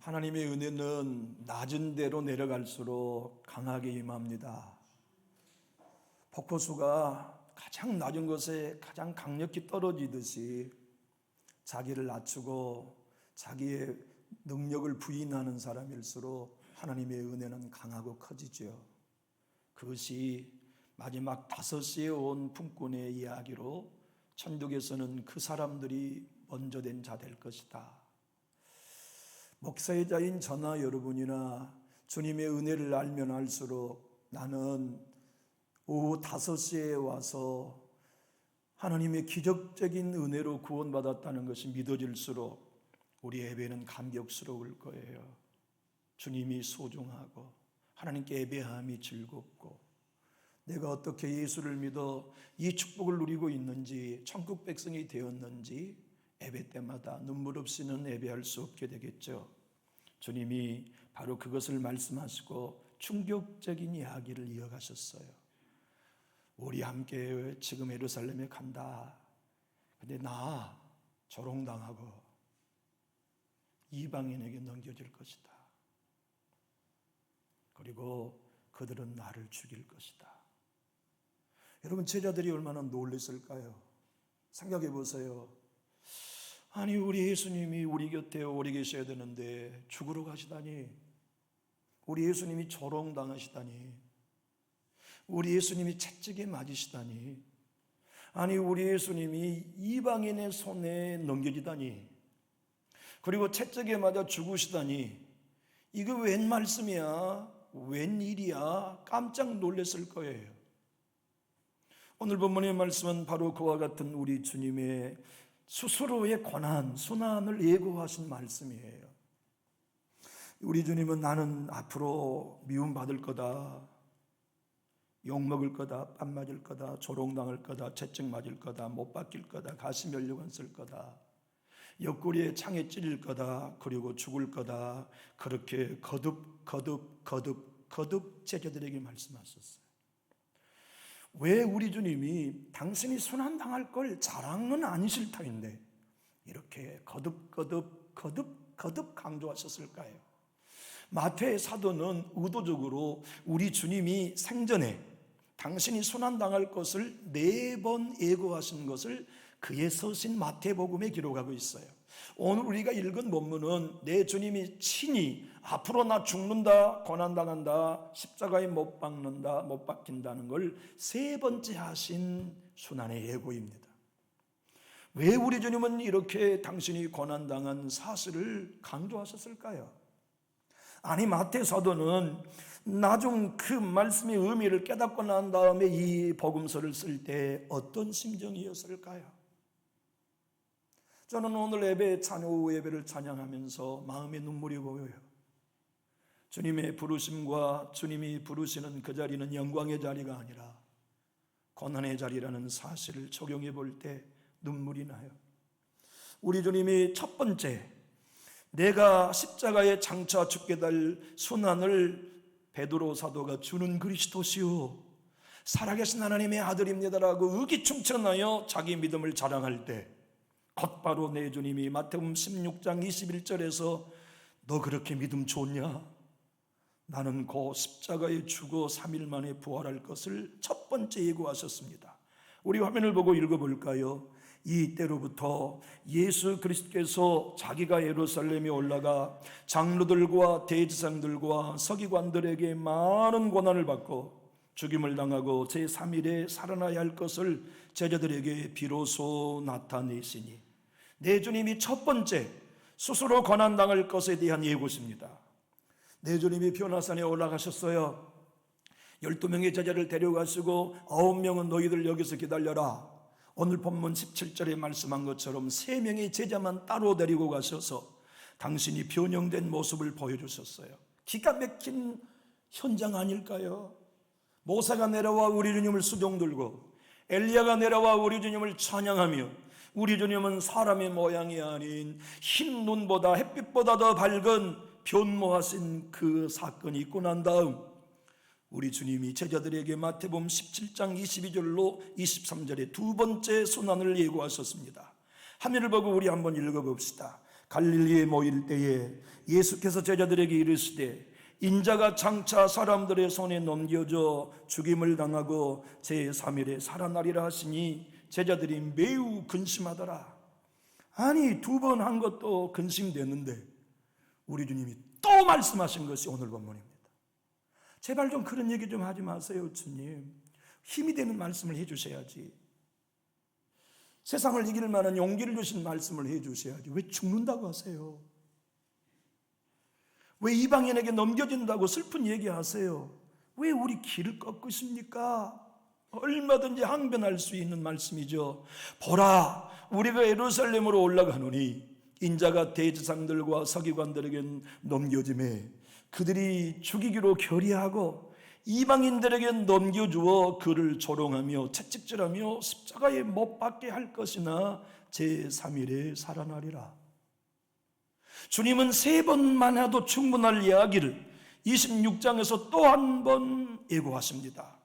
하나님의 은혜는 낮은 데로 내려갈수록 강하게 임합니다. 폭포수가 가장 낮은 곳에 가장 강력히 떨어지듯이 자기를 낮추고 자기의 능력을 부인하는 사람일수록 하나님의 은혜는 강하고 커지죠. 그것이 마지막 5시에 온 품꾼의 이야기로 천국에서는 그 사람들이 먼저 된 자 될 것이다. 목사이자인 저나 여러분이나 주님의 은혜를 알면 알수록 나는 오후 5시에 와서 하나님의 기적적인 은혜로 구원받았다는 것이 믿어질수록 우리 예배는 감격스러울 거예요. 주님이 소중하고 하나님께 예배함이 즐겁고 내가 어떻게 예수를 믿어 이 축복을 누리고 있는지, 천국 백성이 되었는지 예배 때마다 눈물 없이는 예배할 수 없게 되겠죠. 주님이 바로 그것을 말씀하시고 충격적인 이야기를 이어가셨어요. 우리 함께 지금 예루살렘에 간다. 근데 나 조롱당하고 이방인에게 넘겨질 것이다. 그리고 그들은 나를 죽일 것이다. 여러분, 제자들이 얼마나 놀랐을까요? 생각해 보세요. 아니, 우리 예수님이 우리 곁에 오래 계셔야 되는데 죽으러 가시다니, 우리 예수님이 조롱당하시다니, 우리 예수님이 채찍에 맞으시다니, 아니 우리 예수님이 이방인의 손에 넘겨지다니, 그리고 채찍에 맞아 죽으시다니, 이거 웬 말씀이야? 웬 일이야? 깜짝 놀랐을 거예요. 오늘 본문의 말씀은 바로 그와 같은 우리 주님의 스스로의 고난, 순환을 예고하신 말씀이에요. 우리 주님은 나는 앞으로 미움받을 거다, 욕먹을 거다, 뺨 맞을 거다, 조롱당할 거다, 채찍 맞을 거다, 못 박힐 거다, 가시 면류관 쓸 거다, 옆구리에 창에 찔릴 거다, 그리고 죽을 거다. 그렇게 거듭 제자들에게 말씀하셨어요. 왜 우리 주님이 당신이 순환당할 걸 자랑은 아니실 터인데 이렇게 거듭 강조하셨을까요? 마태의 사도는 의도적으로 우리 주님이 생전에 당신이 순환당할 것을 4번 예고하신 것을 그의 서신 마태복음에 기록하고 있어요. 오늘 우리가 읽은 본문은 내 주님이 친히 앞으로 나 죽는다, 고난당한다, 십자가에 못 박는다, 못 박힌다는 걸 3번째 하신 순환의 예고입니다. 왜 우리 주님은 이렇게 당신이 고난당한 사실을 강조하셨을까요? 아니, 마태 사도는 나중 그 말씀의 의미를 깨닫고 난 다음에 이 복음서를 쓸 때 어떤 심정이었을까요? 저는 오늘 예배, 오후 예배를 찬양하면서 마음에 눈물이 고여요. 주님의 부르심과 주님이 부르시는 그 자리는 영광의 자리가 아니라 고난의 자리라는 사실을 적용해 볼 때 눈물이 나요. 우리 주님이 첫 번째, 내가 십자가에 장차 죽게 될 순환을 베드로 사도가 주는 그리스도시요 살아계신 하나님의 아들입니다라고 의기충천하여 자기 믿음을 자랑할 때 곧바로 내 주님이 마태복음 16장 21절에서 너 그렇게 믿음 좋냐? 나는 곧 십자가에 죽어 3일 만에 부활할 것을 첫 번째 예고하셨습니다. 우리 화면을 보고 읽어볼까요? 이때로부터 예수 그리스도께서 자기가 예루살렘에 올라가 장로들과 대제사장들과 서기관들에게 많은 고난을 받고 죽임을 당하고 제3일에 살아나야 할 것을 제자들에게 비로소 나타내시니 내 주님이 첫 번째 스스로 고난당할 것에 대한 예고십니다. 내 주님이 변화산에 올라가셨어요. 12명의 제자를 데려가시고 9명은 너희들 여기서 기다려라. 오늘 본문 17절에 말씀한 것처럼 3명의 제자만 따로 데리고 가셔서 당신이 변형된 모습을 보여주셨어요. 기가 막힌 현장 아닐까요? 모세가 내려와 우리 주님을 수종 들고 엘리야가 내려와 우리 주님을 찬양하며 우리 주님은 사람의 모양이 아닌 흰 눈보다 햇빛보다 더 밝은 변모하신 그 사건이 있고 난 다음 우리 주님이 제자들에게 마태복음 17장 22절로 23절에 두 번째 순환을 예고하셨습니다. 화면을 보고 우리 한번 읽어봅시다. 갈릴리에 모일 때에 예수께서 제자들에게 이르시되 인자가 장차 사람들의 손에 넘겨져 죽임을 당하고 제3일에 살아나리라 하시니 제자들이 매우 근심하더라. 아니, 2번 한 것도 근심되는데 우리 주님이 또 말씀하신 것이 오늘 본문입니다. 제발 좀 그런 얘기 좀 하지 마세요. 주님, 힘이 되는 말씀을 해주셔야지. 세상을 이길 만한 용기를 주신 말씀을 해주셔야지. 왜 죽는다고 하세요? 왜 이방인에게 넘겨진다고 슬픈 얘기하세요? 왜 우리 길을 꺾으십니까? 얼마든지 항변할 수 있는 말씀이죠. 보라, 우리가 예루살렘으로 올라가노니 인자가 대제사장들과 서기관들에게 넘겨짐에 그들이 죽이기로 결의하고 이방인들에게 넘겨주어 그를 조롱하며 채찍질하며 십자가에 못 박게 할 것이나 제3일에 살아나리라. 주님은 3번만 해도 충분할 이야기를 26장에서 또 한 번 예고하십니다.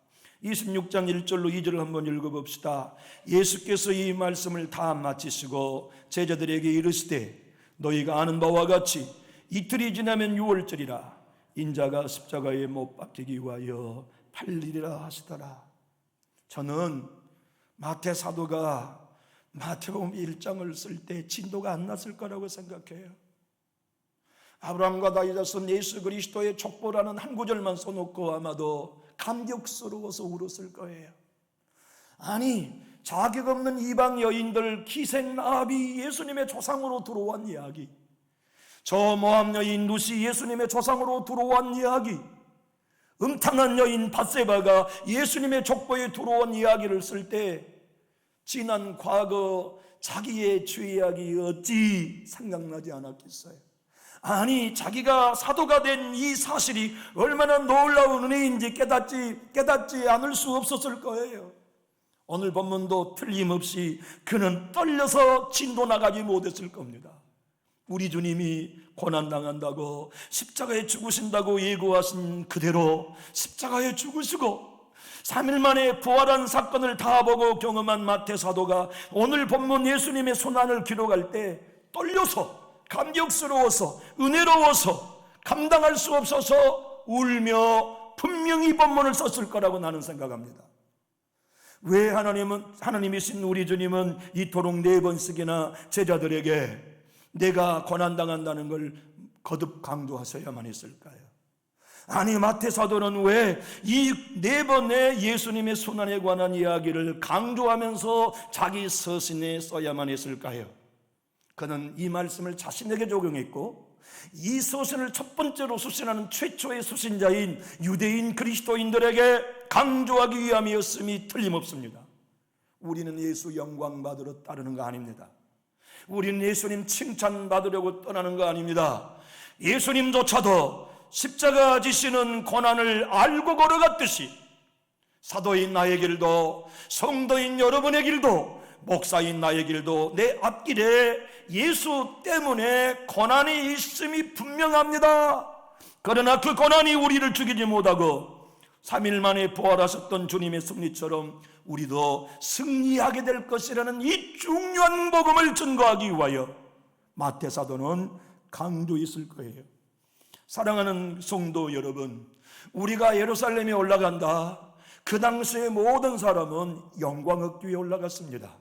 26장 1절로 2절을 한번 읽어봅시다. 예수께서 이 말씀을 다 마치시고 제자들에게 이르시되 너희가 아는 바와 같이 이틀이 지나면 6월절이라 인자가 십자가에 못 박히기 위하여 팔리리라 하시더라. 저는 마태 사도가 마태복음 1장을 쓸 때 진도가 안 났을 거라고 생각해요. 아브라함과 다윗의 son 예수 그리스도의 족보라는 한 구절만 써놓고 아마도 감격스러워서 울었을 거예요. 아니, 자격 없는 이방 여인들 기생라합이 예수님의 조상으로 들어온 이야기, 저 모함 여인 루시 예수님의 조상으로 들어온 이야기, 음탕한 여인 밧세바가 예수님의 족보에 들어온 이야기를 쓸 때 지난 과거 자기의 죄악이 어찌 생각나지 않았겠어요? 아니, 자기가 사도가 된 이 사실이 얼마나 놀라운 은혜인지 깨닫지 않을 수 없었을 거예요. 오늘 본문도 틀림없이 그는 떨려서 진도 나가지 못했을 겁니다. 우리 주님이 고난당한다고 십자가에 죽으신다고 예고하신 그대로 십자가에 죽으시고 3일 만에 부활한 사건을 다 보고 경험한 마태 사도가 오늘 본문 예수님의 손안을 기록할 때 떨려서, 감격스러워서, 은혜로워서, 감당할 수 없어서 울며 분명히 본문을 썼을 거라고 나는 생각합니다. 왜 하나님이신 우리 주님은 이토록 4번씩이나 제자들에게 내가 고난당한다는 걸 거듭 강조하셔야만 했을까요? 아니, 마태 사도는 왜 이 4번의 예수님의 손안에 관한 이야기를 강조하면서 자기 서신에 써야만 했을까요? 그는 이 말씀을 자신에게 적용했고 이 서신을 첫 번째로 수신하는 최초의 수신자인 유대인 그리스도인들에게 강조하기 위함이었음이 틀림없습니다. 우리는 예수 영광 받으러 따르는 거 아닙니다. 우리는 예수님 칭찬 받으려고 떠나는 거 아닙니다. 예수님조차도 십자가 지시는 고난을 알고 걸어갔듯이 사도인 나의 길도, 성도인 여러분의 길도, 목사인 나의 길도 내 앞길에 예수 때문에 고난이 있음이 분명합니다. 그러나 그 고난이 우리를 죽이지 못하고 3일 만에 부활하셨던 주님의 승리처럼 우리도 승리하게 될 것이라는 이 중요한 복음을 증거하기 위하여 마태 사도는 강조했을 거예요. 사랑하는 성도 여러분, 우리가 예루살렘에 올라간다. 그 당시의 모든 사람은 영광 얻기 위해 올라갔습니다.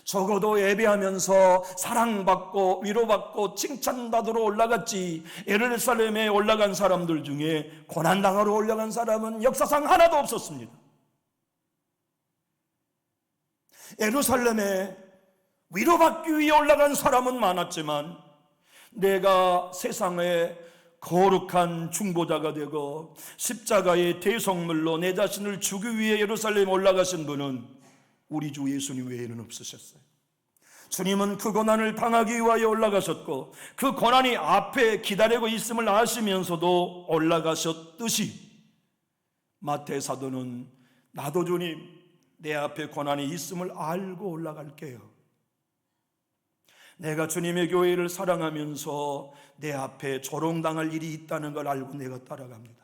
적어도 예배하면서 사랑받고 위로받고 칭찬받으러 올라갔지, 예루살렘에 올라간 사람들 중에 고난당하러 올라간 사람은 역사상 하나도 없었습니다. 예루살렘에 위로받기 위해 올라간 사람은 많았지만 내가 세상에 거룩한 중보자가 되고 십자가의 대속물로 내 자신을 주기 위해 예루살렘에 올라가신 분은 우리 주 예수님 외에는 없으셨어요. 주님은 그 고난을 당하기 위하여 올라가셨고 그 고난이 앞에 기다리고 있음을 아시면서도 올라가셨듯이 마태 사도는 나도 주님 내 앞에 고난이 있음을 알고 올라갈게요. 내가 주님의 교회를 사랑하면서 내 앞에 조롱당할 일이 있다는 걸 알고 내가 따라갑니다.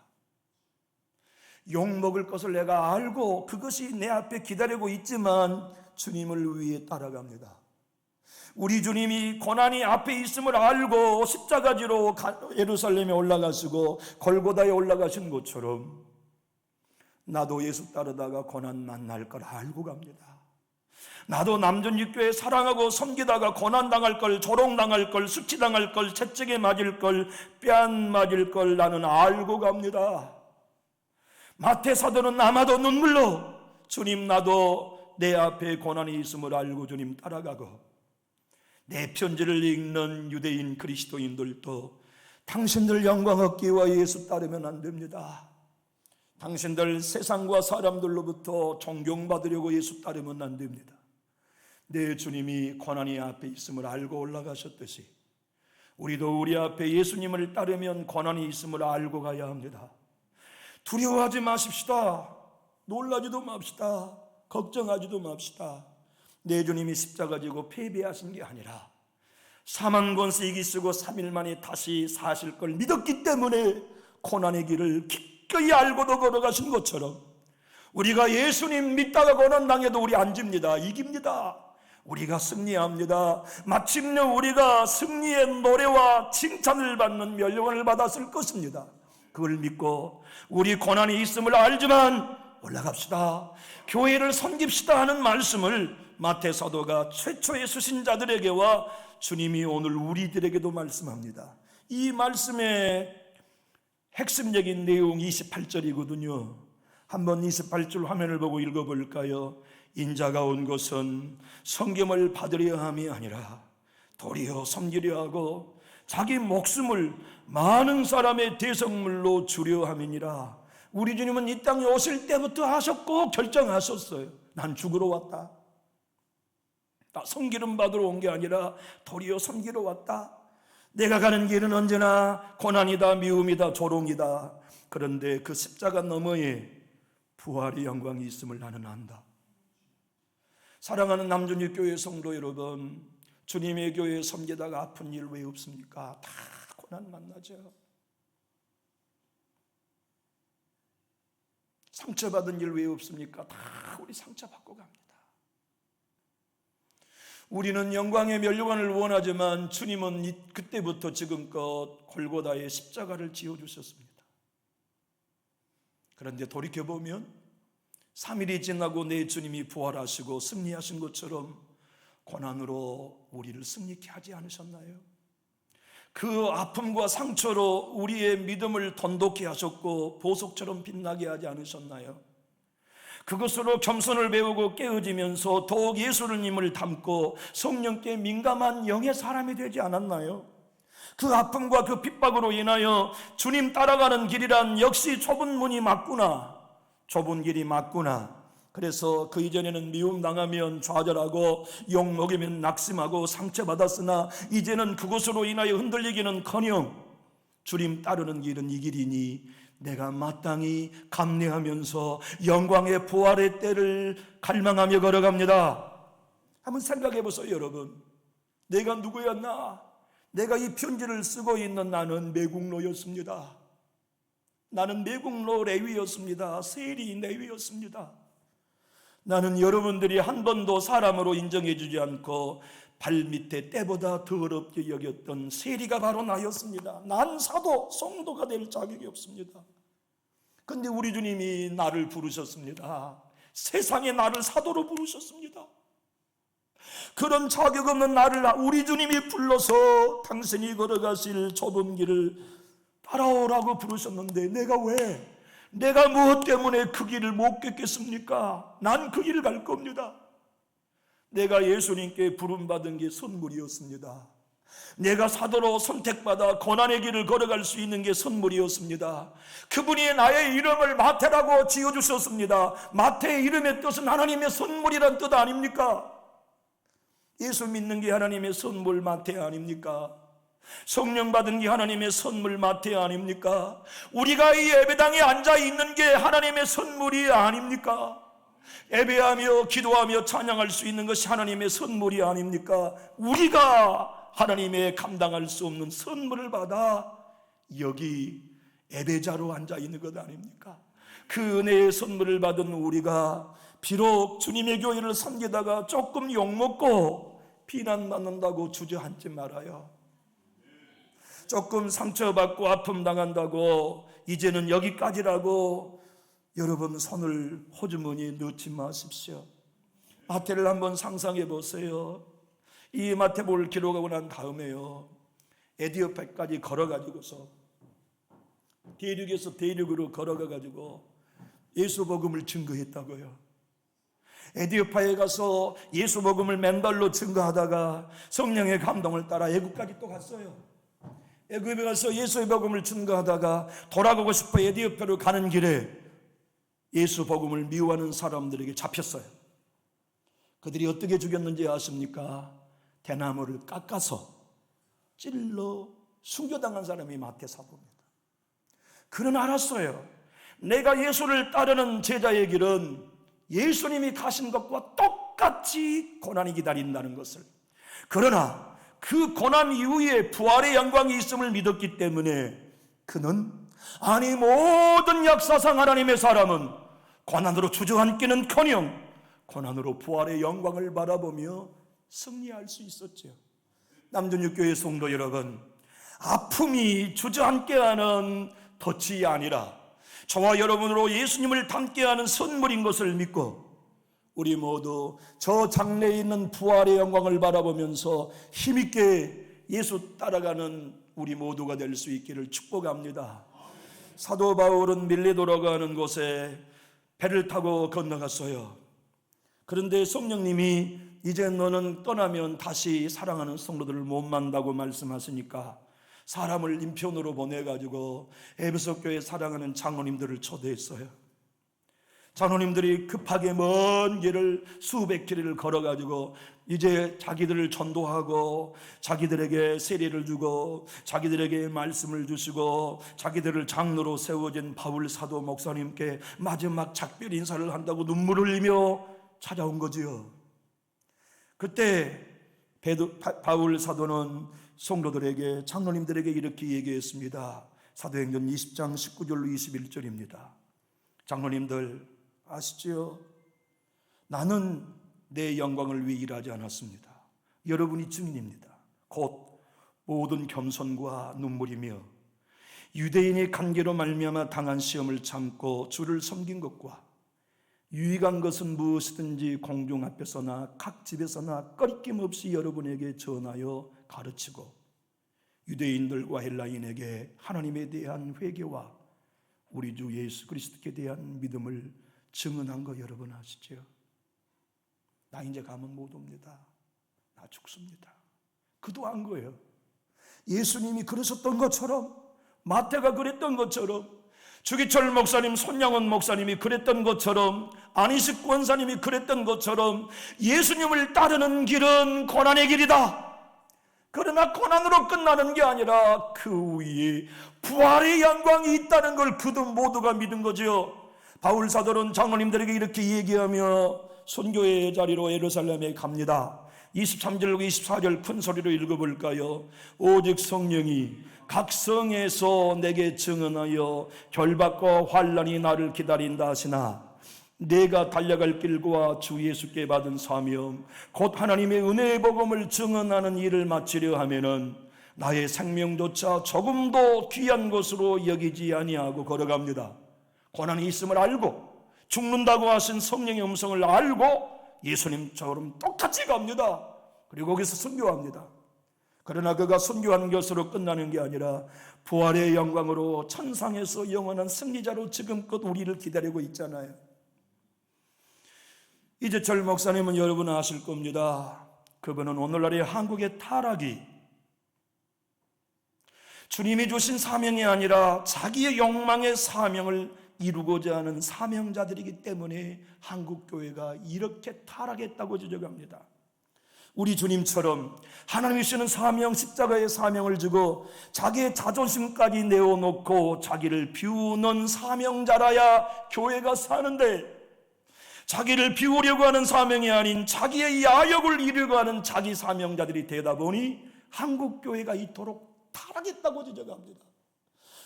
욕먹을 것을 내가 알고 그것이 내 앞에 기다리고 있지만 주님을 위해 따라갑니다. 우리 주님이 고난이 앞에 있음을 알고 십자가지로 예루살렘에 올라가시고 골고다에 올라가신 것처럼 나도 예수 따르다가 고난 만날 걸 알고 갑니다. 나도 남전육교회 사랑하고 섬기다가 고난당할 걸, 조롱당할 걸, 수치당할 걸, 채찍에 맞을 걸, 뺨 맞을 걸 나는 알고 갑니다. 마태 사도는 아마도 눈물로 주님 나도 내 앞에 고난이 있음을 알고 주님 따라가고, 내 편지를 읽는 유대인 그리스도인들도 당신들 영광 얻기 위해 예수 따르면 안 됩니다. 당신들 세상과 사람들로부터 존경받으려고 예수 따르면 안 됩니다. 내 주님이 고난이 앞에 있음을 알고 올라가셨듯이 우리도 우리 앞에 예수님을 따르면 고난이 있음을 알고 가야 합니다. 두려워하지 마십시다. 놀라지도 맙시다. 걱정하지도 맙시다. 내 주님이 십자가 지고 패배하신 게 아니라 사망 권세 이기 쓰고 3일 만에 다시 사실 걸 믿었기 때문에 고난의 길을 기꺼이 알고도 걸어가신 것처럼 우리가 예수님 믿다가 고난당해도 우리 안 집니다. 이깁니다. 우리가 승리합니다. 마침내 우리가 승리의 노래와 칭찬을 받는 멸류관을 받았을 것입니다. 그걸 믿고 우리 고난이 있음을 알지만 올라갑시다. 교회를 섬깁시다 하는 말씀을 마태 사도가 최초의 수신자들에게와 주님이 오늘 우리들에게도 말씀합니다. 이 말씀의 핵심적인 내용 28절이거든요. 한번 28절 화면을 보고 읽어볼까요? 인자가 온 것은 섬김을 받으려 함이 아니라 도리어 섬기려 하고 자기 목숨을 많은 사람의 대성물로 주려 함이니라. 우리 주님은 이 땅에 오실 때부터 하셨고 결정하셨어요. 난 죽으러 왔다. 나 섬기름 받으러 온 게 아니라 도리어 섬기러 왔다. 내가 가는 길은 언제나 고난이다, 미움이다, 조롱이다. 그런데 그 십자가 너머에 부활의 영광이 있음을 나는 안다. 사랑하는 남전육교회 성도 여러분, 주님의 교회에 섬기다가 아픈 일 왜 없습니까? 다 고난 만나죠. 상처받은 일 왜 없습니까? 다 우리 상처받고 갑니다. 우리는 영광의 멸류관을 원하지만 주님은 그때부터 지금껏 골고다에 십자가를 지어주셨습니다. 그런데 돌이켜보면 3일이 지나고 내 주님이 부활하시고 승리하신 것처럼 고난으로 우리를 승리케 하지 않으셨나요? 그 아픔과 상처로 우리의 믿음을 돈독히 하셨고 보석처럼 빛나게 하지 않으셨나요? 그것으로 겸손을 배우고 깨어지면서 더욱 예수님을 닮고 성령께 민감한 영의 사람이 되지 않았나요? 그 아픔과 그 핍박으로 인하여 주님 따라가는 길이란 역시 좁은 문이 맞구나, 좁은 길이 맞구나. 그래서 그 이전에는 미움 당하면 좌절하고 욕 먹이면 낙심하고 상처받았으나 이제는 그것으로 인하여 흔들리기는커녕 주님 따르는 길은 이 길이니 내가 마땅히 감내하면서 영광의 부활의 때를 갈망하며 걸어갑니다. 한번 생각해 보세요, 여러분. 내가 누구였나? 내가 이 편지를 쓰고 있는 나는 매국노였습니다. 나는 매국노 레위였습니다. 세리 레위였습니다. 나는 여러분들이 한 번도 사람으로 인정해 주지 않고 발밑에 때보다 더럽게 여겼던 세리가 바로 나였습니다. 난 사도, 성도가 될 자격이 없습니다. 그런데 우리 주님이 나를 부르셨습니다. 세상에 나를 사도로 부르셨습니다. 그런 자격 없는 나를 우리 주님이 불러서 당신이 걸어가실 좁은 길을 따라오라고 부르셨는데 내가 무엇 때문에 그 길을 못 걷겠습니까? 난 그 길을 갈 겁니다. 내가 예수님께 부름받은 게 선물이었습니다. 내가 사도로 선택받아 고난의 길을 걸어갈 수 있는 게 선물이었습니다. 그분이 나의 이름을 마태라고 지어주셨습니다. 마태의 이름의 뜻은 하나님의 선물이란 뜻 아닙니까? 예수 믿는 게 하나님의 선물 마태 아닙니까? 성령 받은 게 하나님의 선물 마태 아닙니까? 우리가 이 예배당에 앉아 있는 게 하나님의 선물이 아닙니까? 예배하며 기도하며 찬양할 수 있는 것이 하나님의 선물이 아닙니까? 우리가 하나님의 감당할 수 없는 선물을 받아 여기 예배자로 앉아 있는 것 아닙니까? 그 은혜의 선물을 받은 우리가 비록 주님의 교회를 섬기다가 조금 욕먹고 비난받는다고 주저앉지 말아요. 조금 상처받고 아픔 당한다고 이제는 여기까지라고 여러분 손을 호주머니에 넣지 마십시오. 마태를 한번 상상해 보세요. 이 마태복음을 기록하고 난 다음에요, 에디오파까지 걸어가지고서 대륙에서 대륙으로 걸어가가지고 예수 복음을 증거했다고요. 에디오파에 가서 예수 복음을 맨발로 증거하다가 성령의 감동을 따라 애굽까지 또 갔어요. 애굽에 가서 예수의 복음을 증거하다가 돌아가고 싶어 에디오파로 가는 길에 예수 복음을 미워하는 사람들에게 잡혔어요. 그들이 어떻게 죽였는지 아십니까? 대나무를 깎아서 찔러 순교당한 사람이 마태 사도입니다. 그는 알았어요. 내가 예수를 따르는 제자의 길은 예수님이 가신 것과 똑같이 고난이 기다린다는 것을, 그러나 그 고난 이후에 부활의 영광이 있음을 믿었기 때문에 그는, 아니 모든 역사상 하나님의 사람은 고난으로 주저앉기는커녕 고난으로 부활의 영광을 바라보며 승리할 수 있었죠. 남전육교회 성도 여러분, 아픔이 주저앉게 하는 덫이 아니라 저와 여러분으로 예수님을 닮게 하는 선물인 것을 믿고 우리 모두 저 장래에 있는 부활의 영광을 바라보면서 힘있게 예수 따라가는 우리 모두가 될 수 있기를 축복합니다. 사도 바울은 밀레도라고 하는 곳에 배를 타고 건너갔어요. 그런데 성령님이 이제 너는 떠나면 다시 사랑하는 성도들을 못 만나고 말씀하시니까 사람을 인편으로 보내가지고 에베소 교회 사랑하는 장로님들을 초대했어요. 장로님들이 급하게 먼 길을 수백 킬로를 걸어가지고 이제 자기들을 전도하고 자기들에게 세례를 주고 자기들에게 말씀을 주시고 자기들을 장로로 세워진 바울 사도 목사님께 마지막 작별 인사를 한다고 눈물을 흘리며 찾아온 거지요. 그때 바울 사도는 성도들에게, 장로님들에게 이렇게 얘기했습니다. 사도행전 20장 19절로 21절입니다. 장로님들 아시죠? 나는 내 영광을 위해 일하지 않았습니다. 여러분이 증인입니다. 곧 모든 겸손과 눈물이며 유대인의 관계로 말미암아 당한 시험을 참고 주를 섬긴 것과 유익한 것은 무엇이든지 공중 앞에서나 각 집에서나 꺼리낌 없이 여러분에게 전하여 가르치고 유대인들과 헬라인에게 하나님에 대한 회개와 우리 주 예수 그리스도께 대한 믿음을 증언한 거 여러분 아시죠? 나 이제 가면 못 옵니다. 나 죽습니다. 그도 한 거예요. 예수님이 그러셨던 것처럼, 마태가 그랬던 것처럼, 주기철 목사님, 손양원 목사님이 그랬던 것처럼, 안희식 권사님이 그랬던 것처럼 예수님을 따르는 길은 고난의 길이다. 그러나 고난으로 끝나는 게 아니라 그 위에 부활의 영광이 있다는 걸 그들 모두가 믿은 거죠. 바울 사도는 장로님들에게 이렇게 얘기하며 선교의 자리로 예루살렘에 갑니다. 23절과 24절 큰 소리로 읽어볼까요? 오직 성령이 각 성에서 내게 증언하여 결박과 환난이 나를 기다린다 하시나 내가 달려갈 길과 주 예수께 받은 사명 곧 하나님의 은혜의 복음을 증언하는 일을 마치려 하면은 나의 생명조차 조금도 귀한 것으로 여기지 아니하고 걸어갑니다. 고난이 있음을 알고 죽는다고 하신 성령의 음성을 알고 예수님처럼 똑같이 갑니다. 그리고 거기서 선교합니다. 그러나 그가 선교하는 것으로 끝나는 게 아니라 부활의 영광으로 천상에서 영원한 승리자로 지금껏 우리를 기다리고 있잖아요. 이재철 목사님은 여러분 아실 겁니다. 그분은 오늘날의 한국의 타락이 주님이 주신 사명이 아니라 자기의 욕망의 사명을 이루고자 하는 사명자들이기 때문에 한국교회가 이렇게 타락했다고 지적합니다. 우리 주님처럼 하나님이 주시는 사명, 십자가의 사명을 주고 자기의 자존심까지 내어놓고 자기를 비우는 사명자라야 교회가 사는데, 자기를 비우려고 하는 사명이 아닌 자기의 야욕을 이루려고 하는 자기 사명자들이 되다 보니 한국교회가 이토록 타락했다고 지적합니다.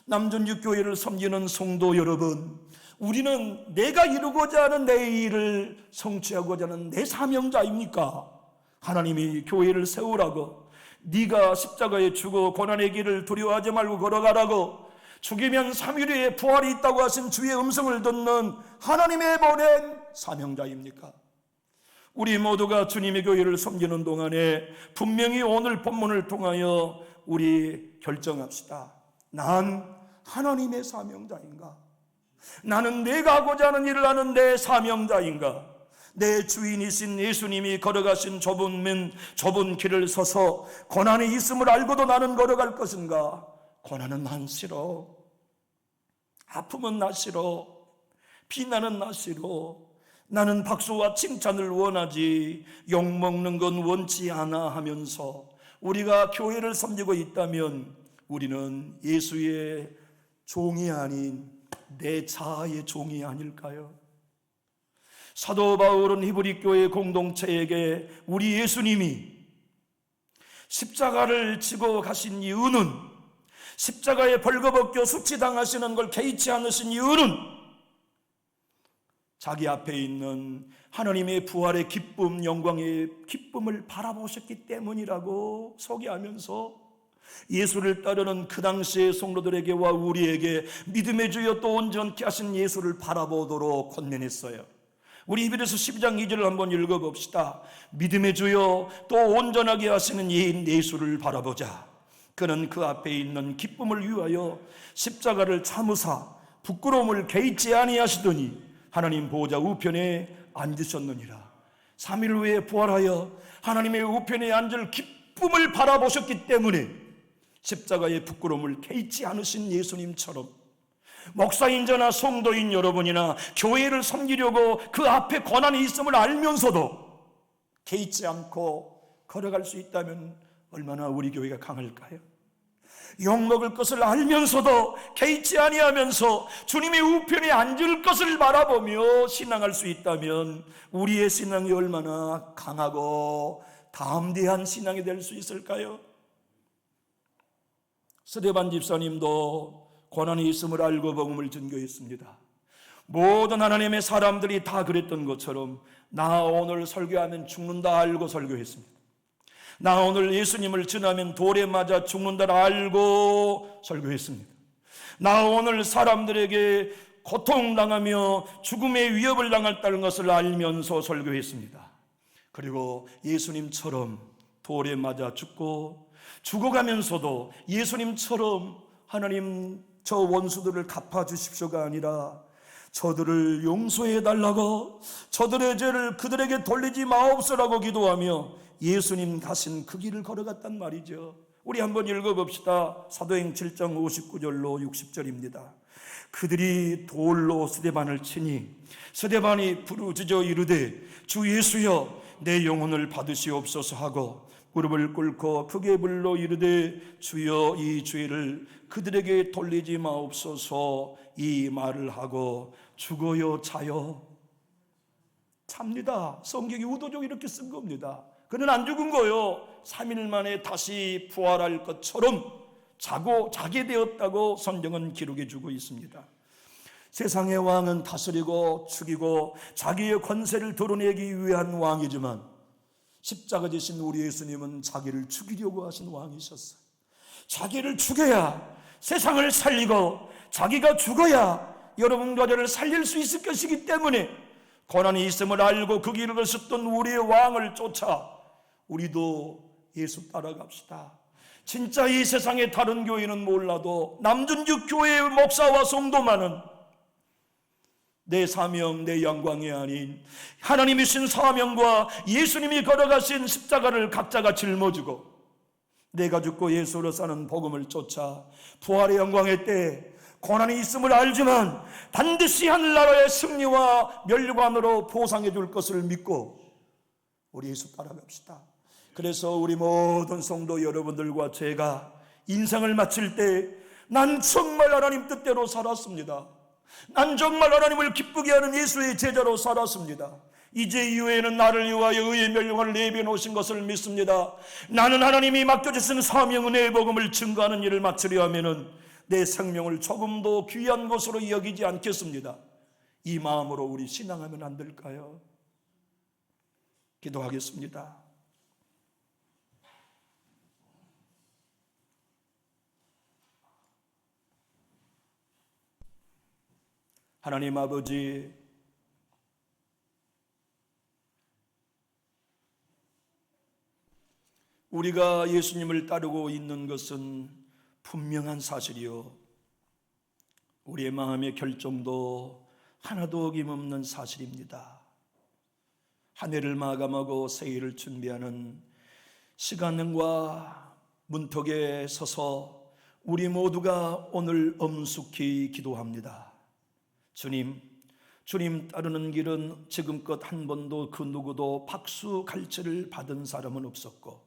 남전육교회를 섬기는 성도 여러분, 우리는 내가 이루고자 하는 내 일을 성취하고자 하는 내 사명자입니까? 하나님이 교회를 세우라고, 네가 십자가에 죽어 고난의 길을 두려워하지 말고 걸어가라고, 죽이면 3일 후에 부활이 있다고 하신 주의 음성을 듣는 하나님의 보낸 사명자입니까? 우리 모두가 주님의 교회를 섬기는 동안에 분명히 오늘 본문을 통하여 우리 결정합시다. 난 하나님의 사명자인가? 나는 내가 하고자 하는 일을 하는 내 사명자인가? 내 주인이신 예수님이 걸어가신 좁은 길을 서서 고난이 있음을 알고도 나는 걸어갈 것인가? 고난은 난 싫어. 아픔은 나 싫어. 비난은 나 싫어. 나는 박수와 칭찬을 원하지 욕먹는 건 원치 않아 하면서 우리가 교회를 섬기고 있다면 우리는 예수의 종이 아닌 내 자아의 종이 아닐까요? 사도 바울은 히브리 교회 공동체에게 우리 예수님이 십자가를 지고 가신 이유는, 십자가에 벌거벗겨 수치당하시는 걸 개의치 않으신 이유는 자기 앞에 있는 하나님의 부활의 기쁨, 영광의 기쁨을 바라보셨기 때문이라고 소개하면서 예수를 따르는 그 당시의 성도들에게와 우리에게 믿음의 주여 또 온전케 하신 예수를 바라보도록 권면했어요. 우리 히브리서 12장 2절을 한번 읽어봅시다. 믿음의 주여 또 온전하게 하시는 예수를 바라보자. 그는 그 앞에 있는 기쁨을 위하여 십자가를 참으사 부끄러움을 개의치 아니하시더니 하나님 보좌 우편에 앉으셨느니라. 3일 후에 부활하여 하나님의 우편에 앉을 기쁨을 바라보셨기 때문에 십자가의 부끄러움을 개의치 않으신 예수님처럼 목사인 저나 성도인 여러분이나 교회를 섬기려고 그 앞에 고난이 있음을 알면서도 개의치 않고 걸어갈 수 있다면 얼마나 우리 교회가 강할까요? 욕먹을 것을 알면서도 개의치 아니하면서 주님의 우편에 앉을 것을 바라보며 신앙할 수 있다면 우리의 신앙이 얼마나 강하고 담대한 신앙이 될 수 있을까요? 스데반 집사님도 고난이 있음을 알고 복음을 전교했습니다. 모든 하나님의 사람들이 다 그랬던 것처럼 나 오늘 설교하면 죽는다 알고 설교했습니다. 나 오늘 예수님을 전하면 돌에 맞아 죽는다 알고 설교했습니다. 나 오늘 사람들에게 고통당하며 죽음의 위협을 당했다는 것을 알면서 설교했습니다. 그리고 예수님처럼 돌에 맞아 죽어가면서도 예수님처럼 하나님 저 원수들을 갚아주십시오가 아니라 저들을 용서해달라고, 저들의 죄를 그들에게 돌리지 마옵소라고 기도하며 예수님 가신 그 길을 걸어갔단 말이죠. 우리 한번 읽어봅시다. 사도행 7장 59절로 60절입니다. 그들이 돌로 스데반을 치니 스데반이 부르짖어 이르되 주 예수여 내 영혼을 받으시옵소서 하고 무릎을 꿇고 크게 불러 이르되 주여 이 죄를 그들에게 돌리지 마옵소서 이 말을 하고 죽어요 자요. 찹니다. 성경이 의도적으로 이렇게 쓴 겁니다. 그는 안 죽은 거요. 3일 만에 다시 부활할 것처럼 자게 되었다고 성경은 기록해 주고 있습니다. 세상의 왕은 다스리고 죽이고 자기의 권세를 드러내기 위한 왕이지만 십자가 지신 우리 예수님은 자기를 죽이려고 하신 왕이셨어요. 자기를 죽여야 세상을 살리고 자기가 죽어야 여러분과 저를 살릴 수 있을 것이기 때문에 고난이 있음을 알고 그 길을 걸었던 우리의 왕을 쫓아 우리도 예수 따라갑시다. 진짜 이 세상의 다른 교회는 몰라도 남준주 교회의 목사와 성도만은 내 사명, 내 영광이 아닌 하나님이 주신 사명과 예수님이 걸어가신 십자가를 각자가 짊어지고 내가 죽고 예수로 사는 복음을 쫓아 부활의 영광의 때에 고난이 있음을 알지만 반드시 하늘나라의 승리와 멸관으로 보상해 줄 것을 믿고 우리 예수 따라갑시다. 그래서 우리 모든 성도 여러분들과 제가 인생을 마칠 때 난 정말 하나님 뜻대로 살았습니다. 난 정말 하나님을 기쁘게 하는 예수의 제자로 살았습니다. 이제 이후에는 나를 위하여 의의 멸류관을 내비해 놓으신 것을 믿습니다. 나는 하나님이 맡겨주신 사명 은혜의 복음을 증거하는 일을 마치려 하면은 내 생명을 조금도 귀한 것으로 여기지 않겠습니다. 이 마음으로 우리 신앙하면 안 될까요? 기도하겠습니다. 하나님 아버지, 우리가 예수님을 따르고 있는 것은 분명한 사실이요, 우리의 마음의 결정도 하나도 어김없는 사실입니다. 한 해를 마감하고 새해를 준비하는 시간과 문턱에 서서 우리 모두가 오늘 엄숙히 기도합니다. 주님 따르는 길은 지금껏 한 번도 그 누구도 박수 갈채를 받은 사람은 없었고,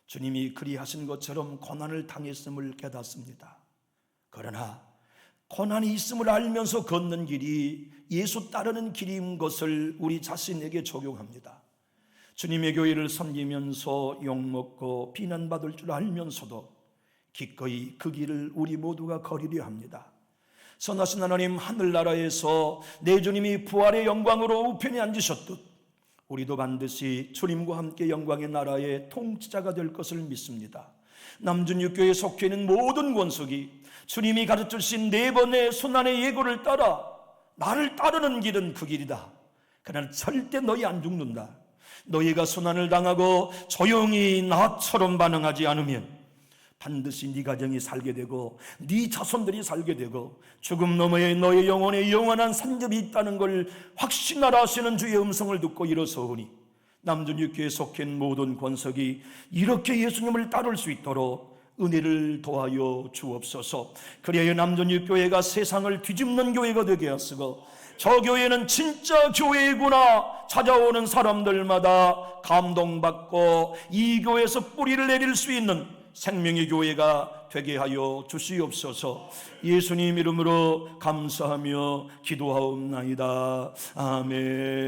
주님이 그리하신 것처럼 고난을 당했음을 깨닫습니다. 그러나 고난이 있음을 알면서 걷는 길이 예수 따르는 길인 것을 우리 자신에게 적용합니다. 주님의 교회를 섬기면서 욕먹고 비난받을 줄 알면서도 기꺼이 그 길을 우리 모두가 걸으려 합니다. 선하신 하나님, 하늘나라에서 내 주님이 부활의 영광으로 우편에 앉으셨듯 우리도 반드시 주님과 함께 영광의 나라의 통치자가 될 것을 믿습니다. 남준육교에 속해 있는 모든 권속이 주님이 가르쳐주신 4번의 손안의 예고를 따라 나를 따르는 길은 그 길이다. 그러나 절대 너희 안 죽는다. 너희가 손안을 당하고 조용히 나처럼 반응하지 않으면 반드시 네 가정이 살게 되고 네 자손들이 살게 되고 죽음 너머에 너의 영혼에 영원한 산접이 있다는 걸 확신하라 하시는 주의 음성을 듣고 일어서오니, 남준육교에 속해 있는 모든 권석이 이렇게 예수님을 따를 수 있도록 은혜를 도하여 주옵소서. 그래야 남준육교회가 세상을 뒤집는 교회가 되게 하시고, 저 교회는 진짜 교회이구나 찾아오는 사람들마다 감동받고 이 교회에서 뿌리를 내릴 수 있는 생명의 교회가 되게 하여 주시옵소서. 예수님 이름으로 감사하며 기도하옵나이다. 아멘.